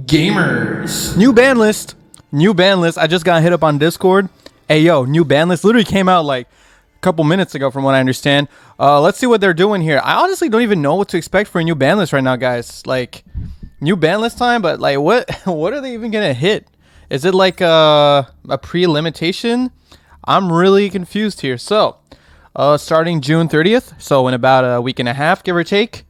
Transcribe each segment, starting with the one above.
Gamers. New ban list. New ban list. I just got hit up on Discord. Hey, yo, new ban list. Literally came out like a couple minutes ago from what I understand. Let's see what they're doing here. I honestly don't even know what to expect for a new ban list right now, guys. Like, new ban list time, but like, what are they even going to hit? Is it like a pre-limitation? I'm really confused here. So, starting June 30th, so in about a week and a half, give or take.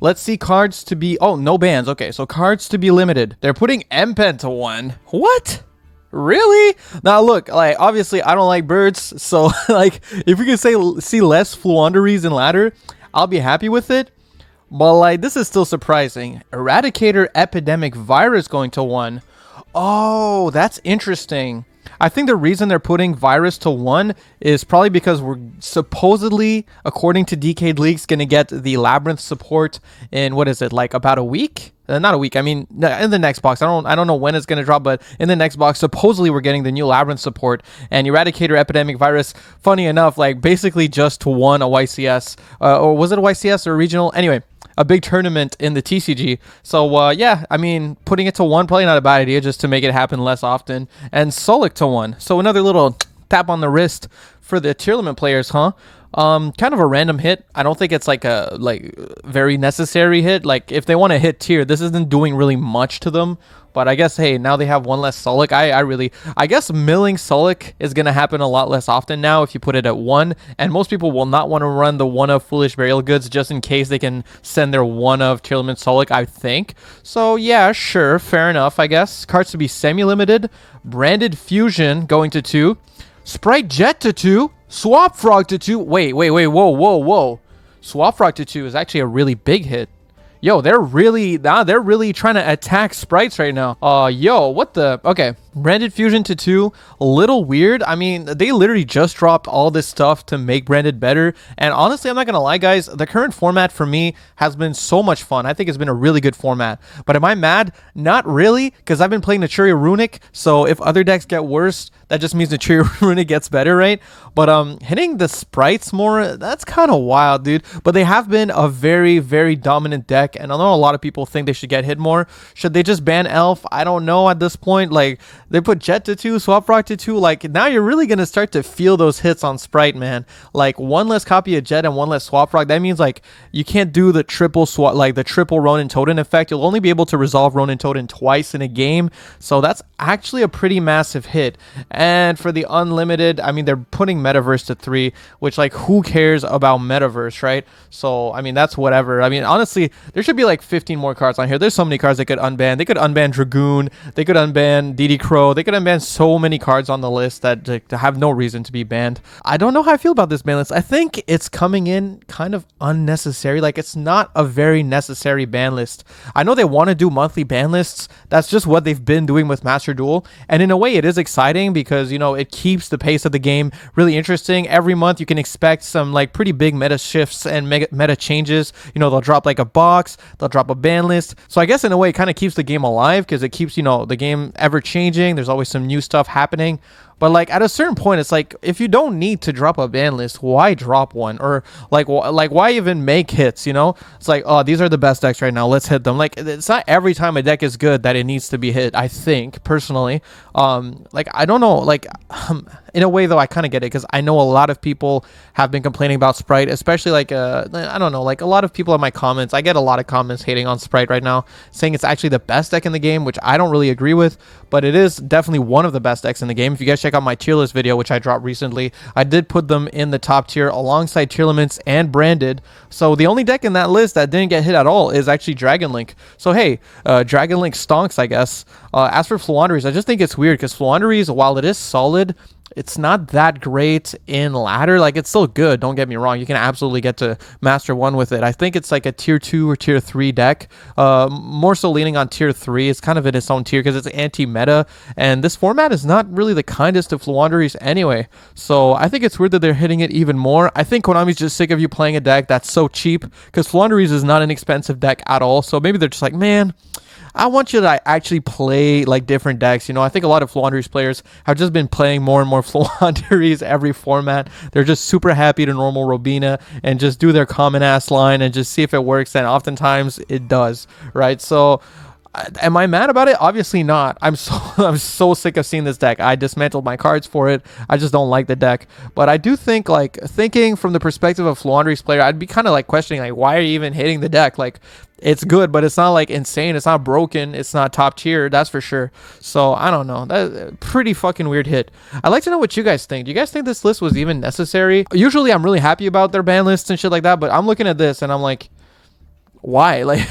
Let's see cards to be... Oh, no bans. Okay, so cards to be limited. They're putting M-Pen to 1. What? Really? Now, look, like, obviously, I don't like birds. So, like, if we can see less Fluanderies in ladder, I'll be happy with it. But, like, this is still surprising. Eradicator Epidemic Virus going to 1. Oh, that's interesting. I think the reason they're putting virus to 1 is probably because we're supposedly, according to Decade Leaks, going to get the Labyrinth support in, what is it, like about a week? Not a week, I mean, in the next box. I don't know when it's going to drop, but in the next box, supposedly we're getting the new Labyrinth support. And Eradicator Epidemic Virus, funny enough, like basically just won a YCS. Or was it a YCS or a regional? Anyway, a big tournament in the TCG. So, yeah, I mean, putting it to 1, probably not a bad idea, just to make it happen less often. And Solik to 1. So another little tap on the wrist for the tier limit players, huh? Kind of a random hit. I don't think it's like a very necessary hit. Like, if they want to hit tier, this isn't doing really much to them. But I guess, hey, now they have one less Solik. I guess milling Solik is going to happen a lot less often now if you put it at 1. And most people will not want to run the 1 of Foolish Burial Goods just in case they can send their 1 of tier limit Solik, I think. So, yeah, sure, fair enough, I guess. Cards to be semi-limited. Branded Fusion going to 2. Sprite Jet to 2. Swap Frog to 2. Wait, whoa. Swap Frog to 2 is actually a really big hit. Yo, they're really trying to attack sprites right now. Yo, what the? Okay, Branded Fusion to 2, a little weird. I mean, they literally just dropped all this stuff to make Branded better. And honestly, I'm not gonna lie, guys. The current format for me has been so much fun. I think it's been a really good format. But am I mad? Not really, because I've been playing Naturia Runic. So if other decks get worse, that just means Naturia Runic gets better, right? But hitting the sprites more, that's kind of wild, dude. But they have been a very, very dominant deck. And I know a lot of people think they should get hit more. Should they just ban Elf? I don't know at this point. Like, they put Jet to 2, Swap Rock to 2. Like, now you're really going to start to feel those hits on Sprite, man. Like, 1 less copy of Jet and 1 less Swap Rock. That means, like, you can't do the triple swap, like the triple Ronin Totem effect. You'll only be able to resolve Ronin Totem twice in a game. So that's actually a pretty massive hit. And for the unlimited, I mean, they're putting Metaverse to 3, which, like, who cares about Metaverse, right? So, I mean, that's whatever. I mean, honestly, there should be like 15 more cards on here. There's so many cards they could unban. They could unban Dragoon. They could unban DD Crow. They could unban so many cards on the list that have no reason to be banned. I don't know how I feel about this ban list. I think it's coming in kind of unnecessary. Like, it's not a very necessary ban list. I know they want to do monthly ban lists. That's just what they've been doing with Masterduel. And in a way, it is exciting because, you know, it keeps the pace of the game really interesting. Every month, you can expect some like pretty big meta shifts and meta changes. You know, they'll drop like a box. They'll drop a ban list. So I guess in a way, it kind of keeps the game alive because it keeps, you know, the game ever changing. There's always some new stuff happening. But like at a certain point, it's like if you don't need to drop a ban list, why drop one? Or like why even make hits? You know, it's like, oh, these are the best decks right now. Let's hit them. Like, it's not every time a deck is good that it needs to be hit. I think personally, like I don't know, like in a way though, I kind of get it because I know a lot of people have been complaining about Sprite, especially like I don't know, like a lot of people in my comments. I get a lot of comments hating on Sprite right now, saying it's actually the best deck in the game, which I don't really agree with, but it is definitely one of the best decks in the game. If you guys check out my tier list video, which I dropped recently, I did put them in the top tier alongside tier limits and branded. So the only deck in that list that didn't get hit at all is actually Dragon Link. So hey, Dragon Link stonks, I guess. As for Fluanderies, I just think it's weird because Fluanderies, while it is solid, it's not that great in ladder. Like, it's still good, don't get me wrong. You can absolutely get to Master 1 with it. I think it's like a tier 2 or tier 3 deck. More so leaning on tier 3. It's kind of in its own tier because it's anti-meta. And this format is not really the kindest of Fluanderies anyway. So I think it's weird that they're hitting it even more. I think Konami's just sick of you playing a deck that's so cheap because Fluanderies is not an expensive deck at all. So maybe they're just like, man, I want you to actually play like different decks. You know, I think a lot of Fluanderies players have just been playing more and more Fluanderies every format. They're just super happy to normal Robina and just do their common ass line and just see if it works. And oftentimes it does, right? So Am I mad about it? Obviously not. I'm so I'm so sick of seeing this deck. I dismantled my cards for it. I just don't like the deck. But I do think, like, thinking from the perspective of Fluandre's player, I'd be kind of like questioning, like, why are you even hitting the deck? Like, it's good, but it's not like insane. It's not broken. It's not top tier. That's for sure. So I don't know. That's pretty fucking weird hit. I'd like to know what you guys think. Do you guys think this list was even necessary? Usually I'm really happy about their ban lists and shit like that, but I'm looking at this and I'm like, why? Like,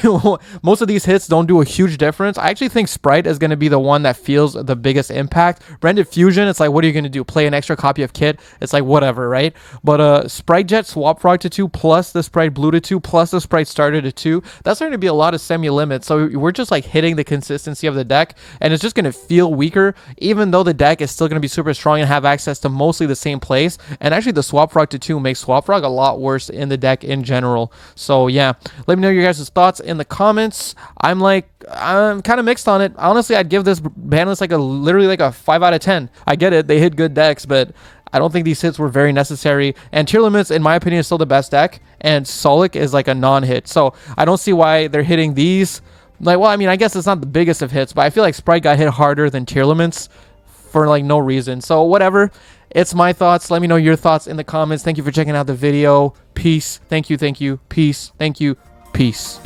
most of these hits don't do a huge difference. I actually think Sprite is going to be the one that feels the biggest impact. Branded Fusion, it's like, what are you going to do? Play an extra copy of Kit? It's like, whatever, right? But Sprite Jet Swap Frog to 2, plus the Sprite Blue to 2, plus the Sprite Starter to 2. That's starting to be a lot of semi-limits. So we're just like hitting the consistency of the deck, and it's just going to feel weaker, even though the deck is still going to be super strong and have access to mostly the same plays. And actually, the Swap Frog to 2 makes Swap Frog a lot worse in the deck in general. So yeah, let me know your guys' thoughts in the comments. I'm kind of mixed on it. Honestly, I'd give this ban list literally like a 5 out of 10. I get it, they hit good decks, but I don't think these hits were very necessary. And Tier Limits, in my opinion, is still the best deck, and Solic is like a non-hit. So I don't see why they're hitting these. Like, well, I mean, I guess it's not the biggest of hits, but I feel like Sprite got hit harder than Tier Limits for like no reason. So whatever. It's my thoughts. Let me know your thoughts in the comments. Thank you for checking out the video. Peace. Thank you. Thank you. Peace. Thank you. Peace.